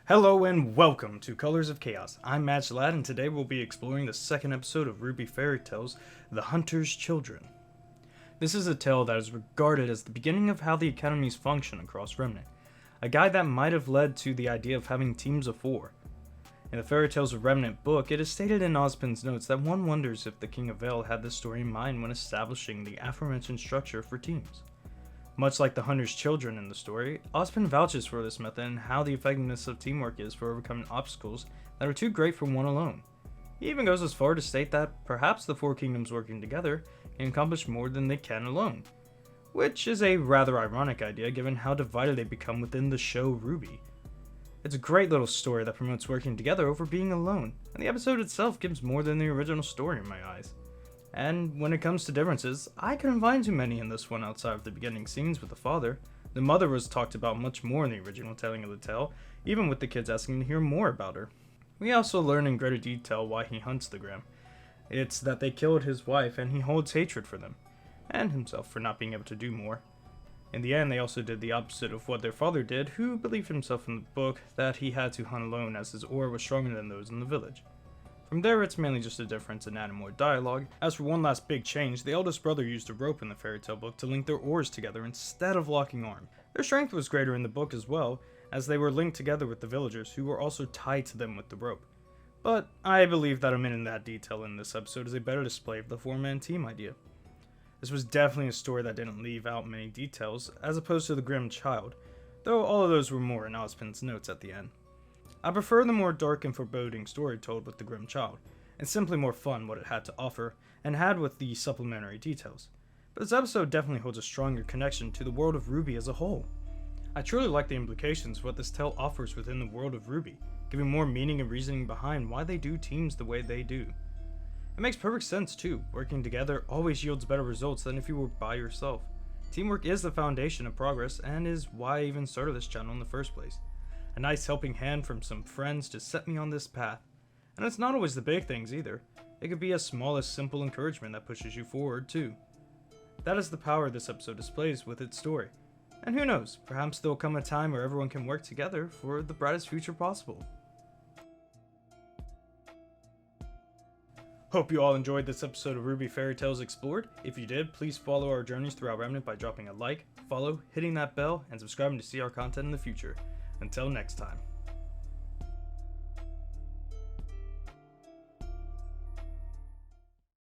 Hello and welcome to Colors of Chaos. I'm Match Lad, and today we'll be exploring the second episode of RWBY Fairy Tales, The Hunter's Children. This is a tale that is regarded as the beginning of how the academies function across Remnant, a guide that might have led to the idea of having teams of 4. In the Fairy Tales of Remnant book, it is stated in Ozpin's notes that one wonders if the King of Vale had this story in mind when establishing the aforementioned structure for teams. Much like the Hunter's Children in the story, Ozpin vouches for this method and how the effectiveness of teamwork is for overcoming obstacles that are too great for one alone. He even goes as far to state that perhaps the 4 kingdoms working together can accomplish more than they can alone, which is a rather ironic idea given how divided they become within the show RWBY. It's a great little story that promotes working together over being alone, and the episode itself gives more than the original story in my eyes. And when it comes to differences, I couldn't find too many in this one outside of the beginning scenes with the father. The mother was talked about much more in the original telling of the tale, even with the kids asking to hear more about her. We also learn in greater detail why he hunts the Grimm. It's that they killed his wife and he holds hatred for them, and himself for not being able to do more. In the end, they also did the opposite of what their father did, who believed himself in the book that he had to hunt alone as his aura was stronger than those in the village. From there, it's mainly just a difference in Animoid dialogue. As for one last big change, the eldest brother used a rope in the fairy tale book to link their oars together instead of locking arm. Their strength was greater in the book as well, as they were linked together with the villagers, who were also tied to them with the rope. But I believe that omitting that detail in this episode is a better display of the 4-man team idea. This was definitely a story that didn't leave out many details, as opposed to the Grimm child, though all of those were more in Ozpin's notes at the end. I prefer the more dark and foreboding story told with the Grimm child, and simply more fun what it had to offer, and had with the supplementary details. But this episode definitely holds a stronger connection to the world of RWBY as a whole. I truly like the implications of what this tale offers within the world of RWBY, giving more meaning and reasoning behind why they do teams the way they do. It makes perfect sense too, working together always yields better results than if you were by yourself. Teamwork is the foundation of progress, and is why I even started this channel in the first place. A nice helping hand from some friends to set me on this path. And it's not always the big things either. It could be as small as simple encouragement that pushes you forward too. That is the power this episode displays with its story. And who knows, perhaps there will come a time where everyone can work together for the brightest future possible. Hope you all enjoyed this episode of RWBY Fairy Tales Explored. If you did, please follow our journeys throughout Remnant by dropping a like, follow, hitting that bell, and subscribing to see our content in the future. Until next time.